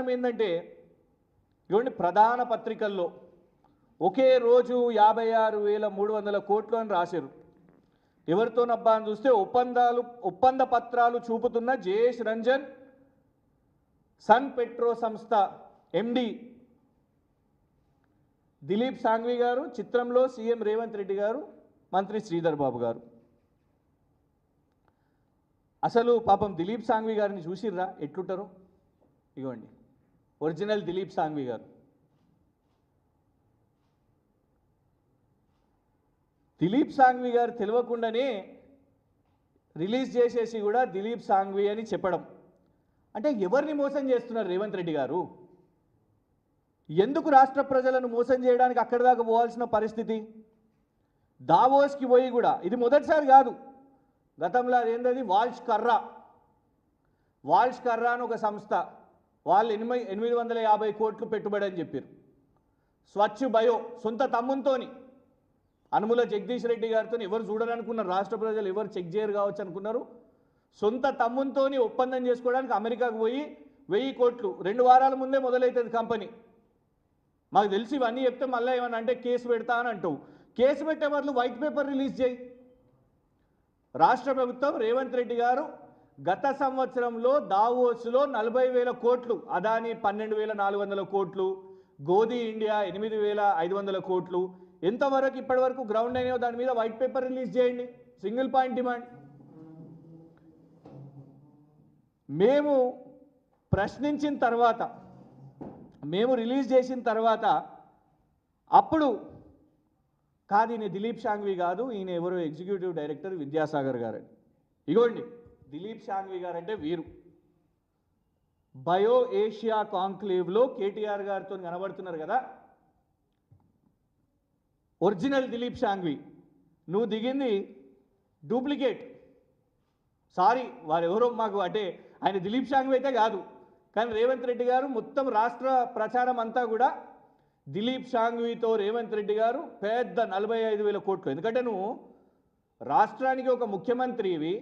కారణం ఏంటంటే ఇవ్వండి ప్రధాన పత్రికల్లో ఒకే రోజు 56,300 కోట్లు అని రాశారు. ఎవరితోనబ్బా అని చూస్తే ఒప్పంద పత్రాలు చూపుతున్న జయేష్ రంజన్ సన్ పెట్రో సంస్థ ఎండి దిలీప్ సాంఘ్వి గారు, చిత్రంలో సీఎం రేవంత్ రెడ్డి గారు, మంత్రి శ్రీధర్ బాబు గారు. అసలు పాపం దిలీప్ సాంఘ్వి గారిని చూసిర్రా ఎట్లుంటారో? ఇగోండి ఒరిజినల్ దిలీప్ సాంఘ్వి గారు. దిలీప్ సాంఘ్వి గారు తెలియకుండానే రిలీజ్ చేసేసి కూడా దిలీప్ సాంఘ్వి అని చెప్పడం అంటే ఎవరిని మోసం చేస్తున్నారు రేవంత్ రెడ్డి గారు? ఎందుకు రాష్ట్ర ప్రజలను మోసం చేయడానికి అక్కడి దాకా పోవాల్సిన పరిస్థితి? దావోస్కి పోయి కూడా ఇది మొదటిసారి కాదు. గతంలో అదేంటది వాల్ష్ కర్రా అని ఒక సంస్థ, వాళ్ళు 850 కోట్లు పెట్టుబడి అని చెప్పారు. స్వచ్ఛ బయో సొంత తమ్మునితోని అనుముల జగదీష్ రెడ్డి గారితో ఎవరు చూడాలనుకున్నారు, రాష్ట్ర ప్రజలు ఎవరు చెక్ చేయరు కావచ్చు అనుకున్నారు. సొంత తమ్మునితోని ఒప్పందం చేసుకోవడానికి అమెరికాకు పోయి 1000 కోట్లు 2 వారాల ముందే మొదలవుతుంది కంపెనీ. మాకు తెలిసి ఇవన్నీ చెప్తే మళ్ళీ ఏమన్నా అంటే కేసు పెడతా అని అంటావు. కేసు పెట్టే బదులు వైట్ పేపర్ రిలీజ్ చేయి. రాష్ట్ర ప్రభుత్వం రేవంత్ రెడ్డి గారు గత సంవత్సరంలో దావోస్లో 40,000 కోట్లు, అదాని 12,400 కోట్లు, గోధి ఇండియా 8,500 కోట్లు ఎంతవరకు ఇప్పటివరకు గ్రౌండ్ అయినాయో దాని మీద వైట్ పేపర్ రిలీజ్ చేయండి. Single point demand. మేము ప్రశ్నించిన తర్వాత, మేము రిలీజ్ చేసిన తర్వాత అప్పుడు కాదు ఈయన దిలీప్ సాంఘ్వి కాదు, ఈయన ఎవరో ఎగ్జిక్యూటివ్ డైరెక్టర్ విద్యాసాగర్ గారు. ఇగోండి దిలీప్ సాంఘ్వి గారు అంటే వీరు బయో ఏషియా కాంక్లేవ్లో కేటీఆర్ గారితో కనబడుతున్నారు కదా. ఒరిజినల్ దిలీప్ సాంఘ్వి, నువ్వు దిగింది డూప్లికేట్. సారీ వారెవరో మాకు అంటే ఆయన దిలీప్ సాంఘ్వి అయితే కాదు, కానీ రేవంత్ రెడ్డి గారు మొత్తం రాష్ట్ర ప్రచారం అంతా కూడా దిలీప్ సాంఘ్వితో రేవంత్ రెడ్డి గారు పెద్ద 45,000 కోట్లు. ఎందుకంటే నువ్వు రాష్ట్రానికి ఒక ముఖ్యమంత్రివి,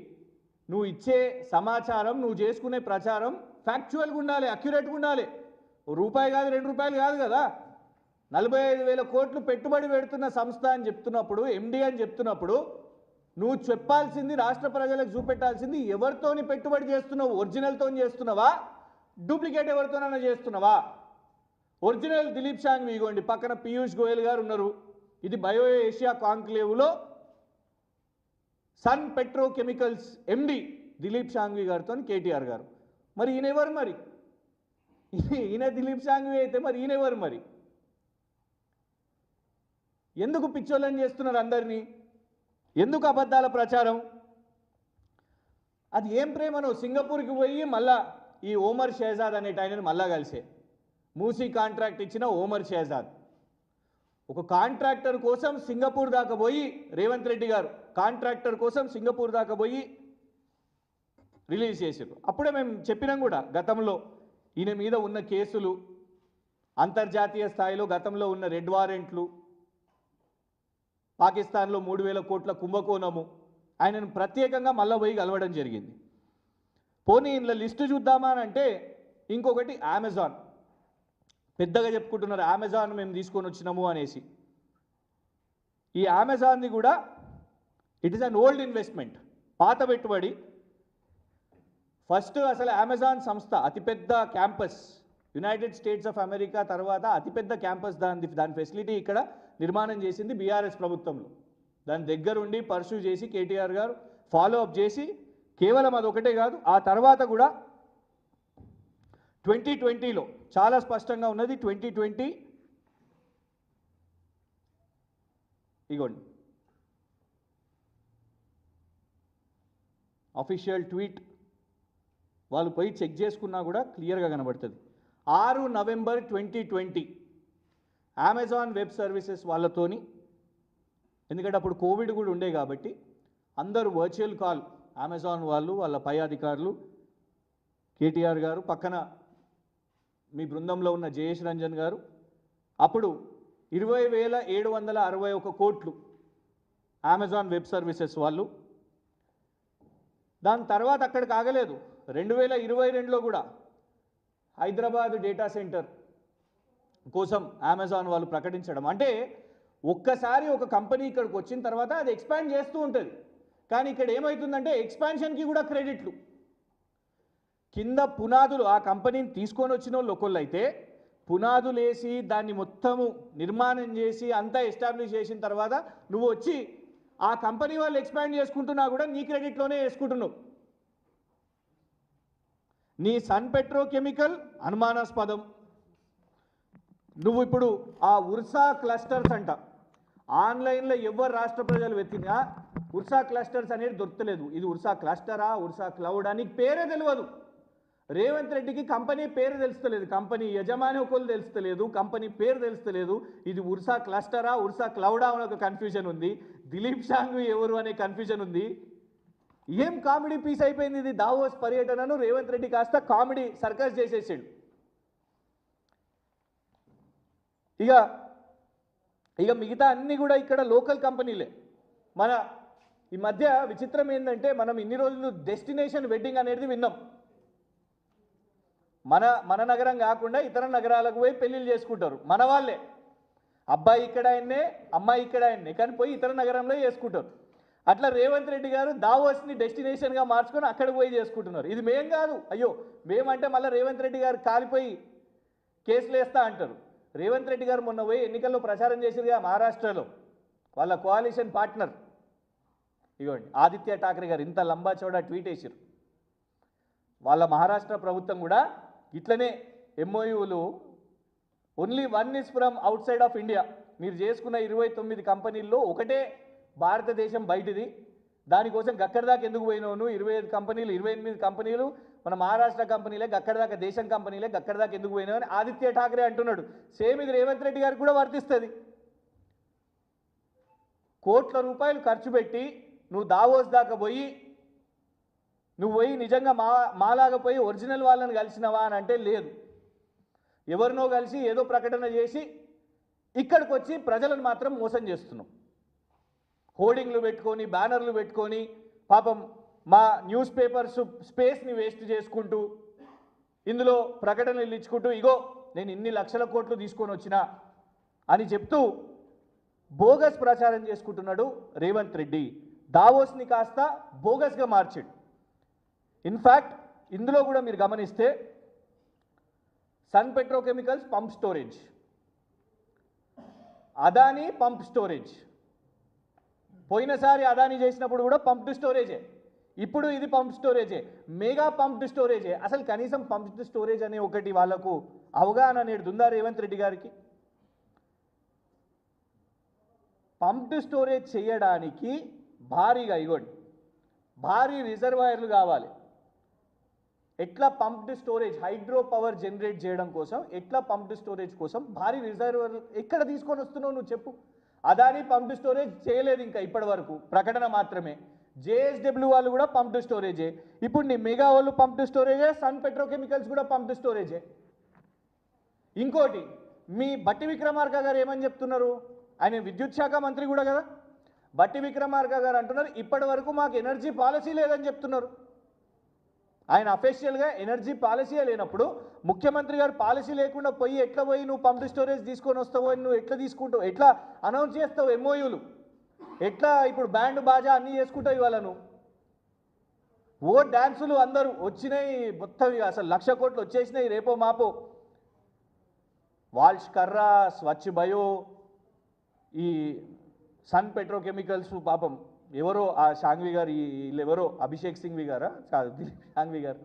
నువ్వు ఇచ్చే సమాచారం, నువ్వు చేసుకునే ప్రచారం ఫ్యాక్చువల్గా ఉండాలి, అక్యురేట్గా ఉండాలి. రూపాయి కాదు 2 రూపాయలు కాదు కదా. 45,000 కోట్లు పెట్టుబడి పెడుతున్న సంస్థ అని చెప్తున్నప్పుడు, ఎండి అని చెప్తున్నప్పుడు నువ్వు చెప్పాల్సింది, రాష్ట్ర ప్రజలకు చూపెట్టాల్సింది ఎవరితోని పెట్టుబడి చేస్తున్నావు. ఒరిజినల్తో చేస్తున్నావా, డూప్లికేట్ ఎవరితోనైనా చేస్తున్నావా? ఒరిజినల్ దిలీప్ సాంఘ్వి ఇగోండి పక్కన పీయూష్ గోయల్ గారు ఉన్నారు. ఇది బయో ఏషియా కాంక్లేవ్లో సన్ పెట్రోకెమికల్స్ ఎండి దిలీప్ సాంఘ్వి గారితో కేటీఆర్ గారు. మరి ఈయనెవరు? మరి ఈయన దిలీప్ సాంఘ్వి అయితే మరి ఈయనెవరు? మరి ఎందుకు పిచ్చోళ్ళని చేస్తున్నారు అందరినీ? ఎందుకు అబద్ధాల ప్రచారం? అది ఏం ప్రేమనో. సింగపూర్కి పోయి మళ్ళా ఈ ఓమర్ షేజాద్ అనేట ఆయనను మళ్ళా కలిసే మూసీ కాంట్రాక్ట్ ఇచ్చిన ఓమర్ షేజాద్ ఒక కాంట్రాక్టర్ కోసం సింగపూర్ దాకా పోయి, రేవంత్ రెడ్డి గారు కాంట్రాక్టర్ కోసం సింగపూర్ దాకా పోయి రిలీజ్ చేశారు. అప్పుడే మేము చెప్పినాం కూడా గతంలో ఈయన మీద ఉన్న కేసులు, అంతర్జాతీయ స్థాయిలో గతంలో ఉన్న రెడ్ వారెంట్లు, పాకిస్తాన్లో 3,000 కోట్ల కుంభకోణము, ఆయనను ప్రత్యేకంగా మళ్ళీ పోయి కలవడం జరిగింది. పోనీ ఇంట్లో లిస్టు చూద్దామా అని అంటే ఇంకొకటి అమెజాన్. పెద్దగా చెప్పుకుంటున్నారు అమెజాన్ మేము తీసుకొని వచ్చినాము అనేసి. ఈ అమెజాన్ది కూడా it is an old investment, పాత పెట్టుబడి. ఫస్ట్ అసలు అమెజాన్ సంస్థ అతిపెద్ద campus United states of America తర్వాత అతిపెద్ద క్యాంపస్ దాని ఫెసిలిటీ ఇక్కడ నిర్మాణం చేసింది బీఆర్ఎస్ ప్రభుత్వంలో. దాని దగ్గరుండి పర్సూ చేసి కేటీఆర్ గారు ఫాలో అప్ చేసి, కేవలం అదొకటే కాదు ఆ తర్వాత కూడా 2020లో చాలా స్పష్టంగా ఉన్నది. 2020 ఇగోండి అఫీషియల్ ట్వీట్, వాళ్ళు పోయి చెక్ చేసుకున్నా కూడా క్లియర్గా కనబడుతుంది. 6 నవంబర్ 2020 అమెజాన్ వెబ్ సర్వీసెస్ వాళ్ళతోని, ఎందుకంటే అప్పుడు కోవిడ్ కూడా ఉండే కాబట్టి అందరూ వర్చువల్ కాల్, అమెజాన్ వాళ్ళు, వాళ్ళ పై అధికారులు, కేటీఆర్ గారు, పక్కన మీ బృందంలో ఉన్న జయేష్ రంజన్ గారు. అప్పుడు 20,761 కోట్లు అమెజాన్ వెబ్ సర్వీసెస్ వాళ్ళు. దాని తర్వాత అక్కడికి ఆగలేదు. 2022లో కూడా హైదరాబాద్ డేటా సెంటర్ కోసం అమెజాన్ వాళ్ళు ప్రకటించడం అంటే ఒక్కసారి ఒక కంపెనీ ఇక్కడికి వచ్చిన తర్వాత అది ఎక్స్పాండ్ చేస్తూ ఉంటుంది. కానీ ఇక్కడ ఏమవుతుందంటే ఎక్స్పాన్షన్కి కూడా క్రెడిట్లు కింద పునాదులు ఆ కంపెనీని తీసుకొని వచ్చిన వాళ్ళు ఒకళ్ళు అయితే పునాదులు వేసి దాన్ని మొత్తము నిర్మాణం చేసి అంతా ఎస్టాబ్లిష్ చేసిన తర్వాత నువ్వు వచ్చి ఆ కంపెనీ వాళ్ళు ఎక్స్పాండ్ చేసుకుంటున్నా కూడా నీ క్రెడిట్లోనే వేసుకుంటున్నావు. నీ సన్ పెట్రోకెమికల్ అనుమానాస్పదం. నువ్వు ఇప్పుడు ఆ ఉర్సా క్లస్టర్స్ అంట ఆన్లైన్లో ఎవరు రాష్ట్ర ప్రజలు వెతికినా ఉర్సా క్లస్టర్స్ అనేది దొరకలేదు. ఇది ఉర్సా క్లస్టరా ఉర్సా క్లౌడ్ అని పేరే తెలియదు. రేవంత్ రెడ్డికి కంపెనీ పేరు తెలుస్తలేదు, కంపెనీ యజమాని ఒకళ్ళు తెలుస్తలేదు, కంపెనీ పేరు తెలుస్తలేదు. ఇది ఉర్సా క్లస్టరా ఉర్సా క్లౌడా అనే ఒక కన్ఫ్యూజన్ ఉంది. దిలీప్ షాంఘవి ఎవరు అనే కన్ఫ్యూజన్ ఉంది. ఏం కామెడీ పీస్ అయిపోయింది ఇది. దావోస్ పర్యటనను రేవంత్ రెడ్డి కాస్త కామెడీ సర్కస్ చేసేసాడు. ఇక మిగతా అన్నీ కూడా ఇక్కడ లోకల్ కంపెనీలే. మన ఈ మధ్య విచిత్రం ఏంటంటే మనం ఇన్ని రోజులు డెస్టినేషన్ వెడ్డింగ్ అనేది విన్నాం. మన నగరం కాకుండా ఇతర నగరాలకు పోయి పెళ్ళిళ్ళు చేసుకుంటారు మన వాళ్ళే. అబ్బాయి ఇక్కడ ఆయన్నే అమ్మాయి ఇక్కడ ఆయన్నే కానీ పోయి ఇతర నగరంలో చేసుకుంటారు. అట్లా రేవంత్ రెడ్డి గారు దావోస్ని డెస్టినేషన్గా మార్చుకొని అక్కడికి పోయి చేసుకుంటున్నారు. ఇది మేం కాదు, అయ్యో మేమంటే మళ్ళీ రేవంత్ రెడ్డి గారు కాలిపోయి కేసులు వేస్తా అంటారు. రేవంత్ రెడ్డి గారు మొన్న పోయి ఎన్నికల్లో ప్రచారం చేసిరుగా మహారాష్ట్రలో వాళ్ళ కోalition పార్ట్నర్ ఇగోండి ఆదిత్య ఠాక్రే గారు ఇంత లంబా చౌడా ట్వీట్ వేసారు. వాళ్ళ మహారాష్ట్ర ప్రభుత్వం కూడా ఇట్లనే ఎంఓయూలు only one is from outside of India. మీరు చేసుకున్న 29 కంపెనీల్లో ఒకటే భారతదేశం బయటిది. దానికోసం గక్కడిదాకా ఎందుకు పోయినావు? 25 కంపెనీలు 28 కంపెనీలు మన మహారాష్ట్ర కంపెనీలే, గక్కడిదాకా దేశం కంపెనీలే, గక్కడిదాకా ఎందుకు పోయినావు అని ఆదిత్య ఠాక్రే అంటున్నాడు. సేమ్ ఇది రేవంత్ రెడ్డి గారికి కూడా వర్తిస్తుంది. కోట్ల రూపాయలు ఖర్చు పెట్టి నువ్వు దావోస్ దాకా పోయి నిజంగా మాలాగా పోయి ఒరిజినల్ వాళ్ళని కలిసినవా అని అంటే లేదు. ఎవరినో కలిసి ఏదో ప్రకటన చేసి ఇక్కడికి వచ్చి ప్రజలను మాత్రం మోసం చేస్తున్నాం. హోర్డింగ్లు పెట్టుకొని బ్యానర్లు పెట్టుకొని పాపం మా న్యూస్ పేపర్స్ స్పేస్ని వేస్ట్ చేసుకుంటూ ఇందులో ప్రకటనలు ఇచ్చుకుంటూ ఇగో నేను ఇన్ని లక్షల కోట్లు తీసుకొని వచ్చినా అని చెప్తూ బోగస్ ప్రచారం చేసుకుంటున్నాడు రేవంత్ రెడ్డి. దావోస్ని కాస్త బోగస్గా మార్చాడు. ఇన్ఫ్యాక్ట్ ఇందులో కూడా మీరు గమనిస్తే Sun Petrochemicals pump storage, Adani pump storage. పోయినసారి అదానీ చేసినప్పుడు కూడా పంప్డ్ స్టోరేజే, ఇప్పుడు ఇది పంప్ స్టోరేజే, మెగా పంప్డ్ స్టోరేజే. అసలు కనీసం పంప్డ్ స్టోరేజ్ అనే ఒకటి వాళ్ళకు అవగాహన అనేది ఉందా రేవంత్ రెడ్డి గారికి? పంప్డ్ స్టోరేజ్ చేయడానికి భారీగా ఇగోండి భారీ రిజర్వాయర్లు కావాలి. ఎట్లా pumped storage hydro power generate చేయడం కోసం ఎట్లా పంప్డ్ స్టోరేజ్ కోసం భారీ రిజర్వాయర్లు ఎక్కడ తీసుకొని వస్తున్నావు నువ్వు చెప్పు? అదానీ పంప్డ్ స్టోరేజ్ చేయలేదు ఇంకా ఇప్పటి వరకు, ప్రకటన మాత్రమే. జేఎస్డబ్ల్యూ వాళ్ళు కూడా పంప్డ్ స్టోరేజే. ఇప్పుడు నీ మెగా వాళ్ళు పంప్డ్ స్టోరేజే, సన్ పెట్రోకెమికల్స్ కూడా పంప్డ్ స్టోరేజే. ఇంకోటి మీ బట్టి విక్రమార్క గారు ఏమని చెప్తున్నారు? ఆయన విద్యుత్ శాఖ మంత్రి కూడా కదా. బట్టి విక్రమార్క గారు అంటున్నారు ఇప్పటి వరకు మాకు ఎనర్జీ పాలసీ లేదని చెప్తున్నారు. ఆయన అఫీషియల్గా ఎనర్జీ పాలసీ లేనప్పుడు ముఖ్యమంత్రి గారు పాలసీ లేకుండా పోయి ఎట్లా పోయి నువ్వు పంప్డ్ స్టోరేజ్ తీసుకొని వస్తావు అని నువ్వు ఎట్లా తీసుకుంటావు? ఎట్లా అనౌన్స్ చేస్తావు ఎంఓయూలు? ఎట్లా ఇప్పుడు బ్యాండ్ బాజా అన్నీ చేసుకుంటావు? ఇవాళ నువ్వు ఓ డ్యాన్సులు అందరూ వచ్చినాయి మొత్తం, అసలు 1,00,000 కోట్లు వచ్చేసినాయి రేపో మాపో. వాల్ష్ కర్రా, స్వచ్ఛ బయో, ఈ సన్ పెట్రోకెమికల్స్ పాపం ఎవరో ఆ షాంఘవి గారు వీళ్ళెవరో అభిషేక్ సింఘ్వి గారా కాదు దిలీప్ షాంఘవి గారు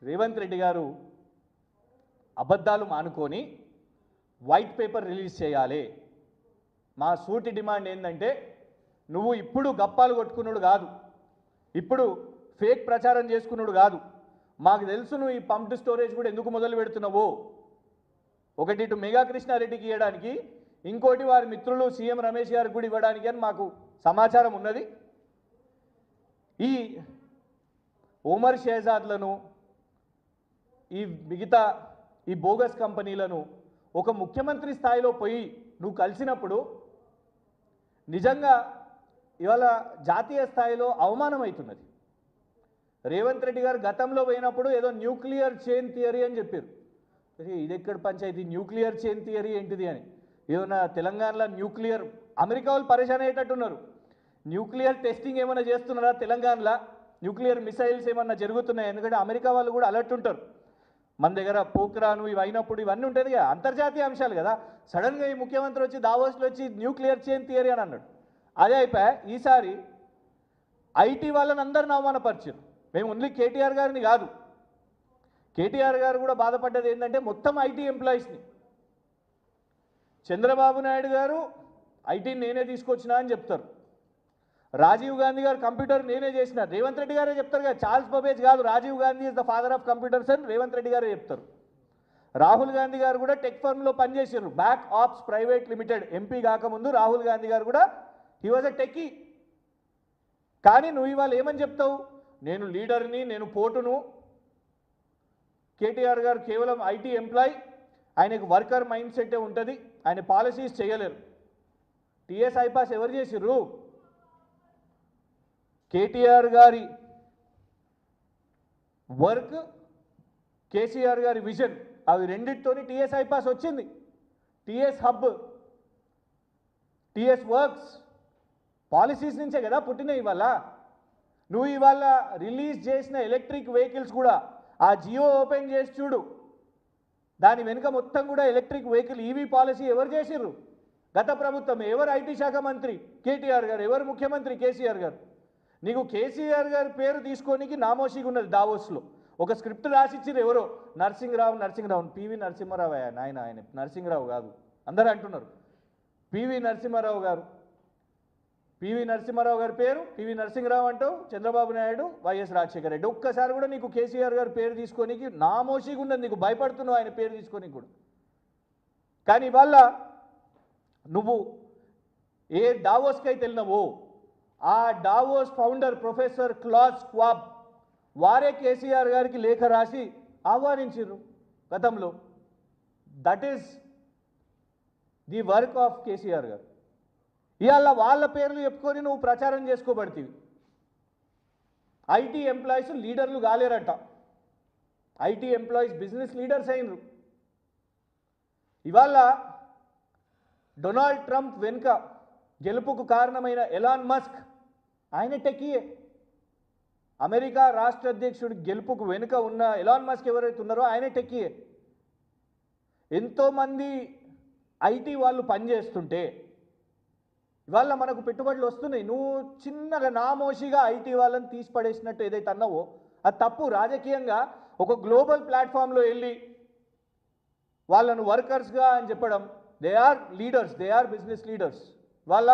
రేవంత్ రెడ్డి గారు అబద్ధాలు మానుకొని వైట్ పేపర్ రిలీజ్ చేయాలి. మా సూటి డిమాండ్ ఏంటంటే నువ్వు ఇప్పుడు గప్పాలు కొట్టుకున్నాడు కాదు, ఇప్పుడు ఫేక్ ప్రచారం చేసుకున్నాడు కాదు. మాకు తెలుసు నువ్వు ఈ పంప్డ్ స్టోరేజ్ కూడా ఎందుకు మొదలు పెడుతున్నావు. ఒకటి ఇటు మెగా కృష్ణారెడ్డికి ఇవ్వడానికి, ఇంకోటి వారి మిత్రులు సీఎం రమేష్ గారికి కూడా ఇవ్వడానికి అని మాకు సమాచారం ఉన్నది. ఈ ఓమర్ షేజాద్లను ఈ మిగతా ఈ బోగస్ కంపెనీలను ఒక ముఖ్యమంత్రి స్థాయిలో పోయి నువ్వు కలిసినప్పుడు నిజంగా ఇవాళ జాతీయ స్థాయిలో అవమానం అవుతున్నది. రేవంత్ రెడ్డి గారు గతంలో పోయినప్పుడు ఏదో న్యూక్లియర్ చైన్ థియరీ అని చెప్పారు. ఇది ఎక్కడ పంచాయతీ, న్యూక్లియర్ చైన్ థియరీ ఏంటిది అని. ఏమన్నా తెలంగాణలో న్యూక్లియర్, అమెరికా వాళ్ళు పరేషాన్ అయ్యేటట్టున్నారు. న్యూక్లియర్ టెస్టింగ్ ఏమైనా చేస్తున్నారా తెలంగాణలో? న్యూక్లియర్ మిసైల్స్ ఏమన్నా జరుగుతున్నాయి? ఎందుకంటే అమెరికా వాళ్ళు కూడా అలర్ట్ ఉంటారు. మన దగ్గర పోక్రాను ఇవి అయినప్పుడు ఇవన్నీ ఉంటుంది కదా, అంతర్జాతీయ అంశాలు కదా. సడన్గా ఈ ముఖ్యమంత్రి వచ్చి దావోస్లో వచ్చి న్యూక్లియర్ చైన్ థియరీ అని అన్నాడు. అదే అయిపోయా. ఈసారి ఐటీ వాళ్ళని అందరిని అవమానపరిచారు. మేము ఓన్లీ కేటీఆర్ గారిని కాదు, కేటీఆర్ గారు కూడా బాధపడ్డది ఏంటంటే మొత్తం ఐటీ ఎంప్లాయీస్ని. చంద్రబాబు నాయుడు గారు ఐటీని నేనే తీసుకొచ్చినా అని చెప్తారు. రాజీవ్ గాంధీ గారు కంప్యూటర్ నేనే చేసిన, రేవంత్ రెడ్డి గారే చెప్తారు కదా. చార్ల్స్ బబేజ్ కాదు, Rajiv Gandhi is the father of computers అని రేవంత్ రెడ్డి గారే చెప్తారు. రాహుల్ గాంధీ గారు కూడా టెక్ ఫర్మ్లో పనిచేసారు. Back ops private limited MP కాకముందు రాహుల్ గాంధీ గారు కూడా హీ వాజ్ అ టెక్కీ. కానీ నువ్వు ఇవాళ ఏమని చెప్తావు? నేను లీడర్ని, నేను పోటును. కేటీఆర్ గారు కేవలం ఐటీ ఎంప్లాయీ, ఆయనకు వర్కర్ మైండ్ సెట్టే ఉంటుంది, ఆయన పాలసీస్ చేయలేరు. టీఎస్ ఐపాస్ ఎవరు చేసిర్రు? కేటీఆర్ గారి వర్క్, కేసీఆర్ గారి విజన్, అవి రెండింటితోని టీఎస్ ఐపాస్ వచ్చింది. TS hub, TS works policies నుంచే కదా పుట్టినాయి. ఇవాళ నువ్వు ఇవాళ రిలీజ్ చేసిన ఎలక్ట్రిక్ వెహికల్స్ కూడా ఆ జియో ఓపెన్ చేసి చూడు, దాని వెనుక మొత్తం కూడా ఎలక్ట్రిక్ వెహికల్ ఈవీ పాలసీ ఎవరు చేసిర్రు? గత ప్రభుత్వం. ఎవరు ఐటీ శాఖ మంత్రి? కేటీఆర్ గారు. ఎవరు ముఖ్యమంత్రి? కేసీఆర్ గారు. నీకు కేసీఆర్ గారి పేరు తీసుకోనికి నామోషిగా ఉన్నది. దావోస్లో ఒక స్క్రిప్ట్ రాసిచ్చిర్రు ఎవరో, నరసింహరావు, పివి నరసింహారావు. ఆయన నరసింహరావు కాదు, అందరూ అంటున్నారు పివి నరసింహారావు గారు. పివి నరసింహారావు గారి పేరు పివి నరసింహరావు అంటావు, చంద్రబాబు నాయుడు, వైఎస్ రాజశేఖర రెడ్డి. ఒక్కసారి కూడా నీకు కేసీఆర్ గారి పేరు తీసుకోనికి నామోషిగా ఉన్నది. నీకు భయపడుతున్నావు ఆయన పేరు తీసుకోనికి కూడా. కానీ ఇవాళ నువ్వు ఏ డావోస్కి అయితే వెళ్ళినావో ఆ Davos founder professor class swab వారే కేసీఆర్ గారికి లేఖ రాసి ఆహ్వానించారు గతంలో. That is the work of KCR గారు. ఇవాళ వాళ్ళ పేర్లు చెప్పుకొని నువ్వు ప్రచారం చేసుకోబడుతుంది. ఐటీ ఎంప్లాయీస్ లీడర్లు కాలేరట, ఐటీ ఎంప్లాయీస్ బిజినెస్ లీడర్స్ అయినరు. ఇవాళ డొనాల్డ్ ట్రంప్ వెనుక గెలుపుకు కారణమైన ఎలాన్ మస్క్, ఆయన టెక్కీయే. అమెరికా రాష్ట్ర అధ్యక్షుడి గెలుపుకు వెనుక ఉన్న ఎలాన్ మస్క్ ఎవరైతే ఉన్నారో ఆయన టెక్కీయే. ఎంతోమంది ఐటీ వాళ్ళు పనిచేస్తుంటే ఇవాళ మనకు పెట్టుబడులు వస్తున్నాయి. నువ్వు చిన్నగా నామోషిగా ఐటీ వాళ్ళని తీసి పడేసినట్టు ఏదైతే అన్నావో అది తప్పు. రాజకీయంగా ఒక గ్లోబల్ ప్లాట్ఫామ్లో వెళ్ళి వాళ్ళను వర్కర్స్గా అని చెప్పడం, they are leaders, they are business leaders. వాళ్ళ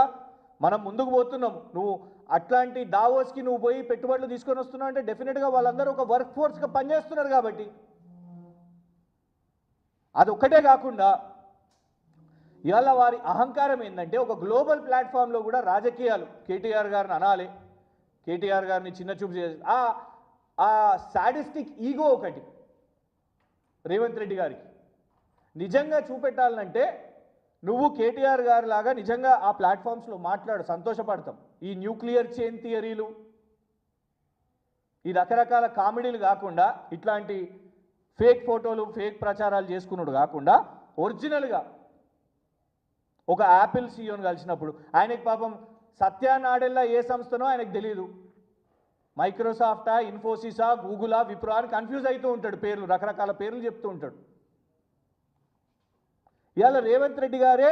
మనం ముందుకు పోతున్నాం. నువ్వు అట్లాంటి దావోస్కి నువ్వు పోయి పెట్టుబడులు తీసుకొని వస్తున్నావు అంటే డెఫినెట్గా వాళ్ళందరూ ఒక వర్క్ ఫోర్స్గా పనిచేస్తున్నారు కాబట్టి. అది ఒక్కటే కాకుండా ఇవాళ వారి అహంకారం ఏంటంటే ఒక గ్లోబల్ ప్లాట్ఫామ్లో కూడా రాజకీయాలు కేటీఆర్ గారిని అనాలి, కేటీఆర్ గారిని చిన్న చూపు చేసి ఆ సాడిస్టిక్ ఈగో ఒకటి రేవంత్ రెడ్డి గారికి నిజంగా చూపెట్టాలంటే నువ్వు కేటీఆర్ గారి లాగా నిజంగా ఆ ప్లాట్ఫామ్స్లో మాట్లాడు, సంతోషపడతాం. ఈ న్యూక్లియర్ చైన్ థియరీలు, ఈ రకరకాల కామెడీలు కాకుండా, ఇట్లాంటి ఫేక్ ఫోటోలు ఫేక్ ప్రచారాలు చేసుకున్నాడు కాకుండా ఒరిజినల్గా ఒక యాపిల్ సీఈఓని కలిసినప్పుడు ఆయనకి పాపం సత్యా నాడెల్లా ఏ సంస్థనో ఆయనకు తెలియదు. మైక్రోసాఫ్టా, ఇన్ఫోసిసా, గూగులా, విప్రో అని కన్ఫ్యూజ్ అవుతూ ఉంటాడు. పేర్లు రకరకాల పేర్లు చెప్తూ ఉంటాడు. ఇవాళ రేవంత్ రెడ్డి గారే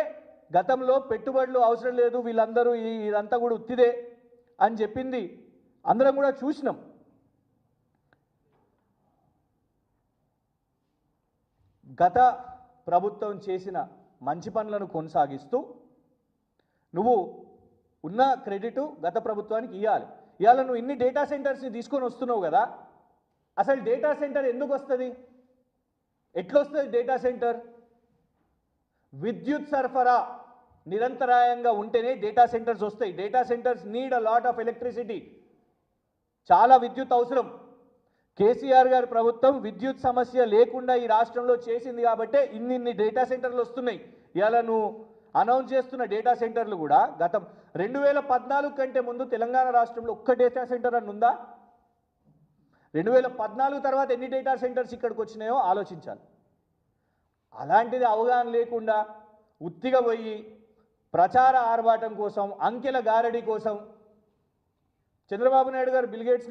గతంలో పెట్టుబడులు అవసరం లేదు, వీళ్ళందరూ ఇదంతా కూడా ఉత్తిదే అని చెప్పింది అందరం కూడా చూసినాం. గత ప్రభుత్వం చేసిన మంచి పనులను కొనసాగిస్తూ నువ్వు ఉన్న క్రెడిట్ గత ప్రభుత్వానికి ఇవ్వాలి. ఇవాళ నువ్వు ఇన్ని డేటా సెంటర్స్ని తీసుకొని వస్తున్నావు కదా, అసలు డేటా సెంటర్ ఎందుకు వస్తుంది? ఎట్లొస్తుంది డేటా సెంటర్? విద్యుత్ సరఫరా నిరంతరాయంగా ఉంటేనే డేటా సెంటర్స్ వస్తాయి. Data centres need a lot of electricity, చాలా విద్యుత్ అవసరం. కేసీఆర్ గారి ప్రభుత్వం విద్యుత్ సమస్య లేకుండా ఈ రాష్ట్రంలో చేసింది కాబట్టే ఇన్ని డేటా సెంటర్లు వస్తున్నాయి. ఇవాళ నువ్వు అనౌన్స్ చేస్తున్న డేటా సెంటర్లు కూడా గతం 2014 కంటే ముందు తెలంగాణ రాష్ట్రంలో ఒక్క డేటా సెంటర్ అని ఉందా? 2014 తర్వాత ఎన్ని డేటా సెంటర్స్ ఇక్కడికి వచ్చినాయో ఆలోచించాలి. అలాంటిది అవగాహన లేకుండా ఉత్తిగా పోయి ప్రచార ఆర్భాటం కోసం, అంకెల గారడి కోసం చంద్రబాబు నాయుడు గారు బిల్ గేట్స్ని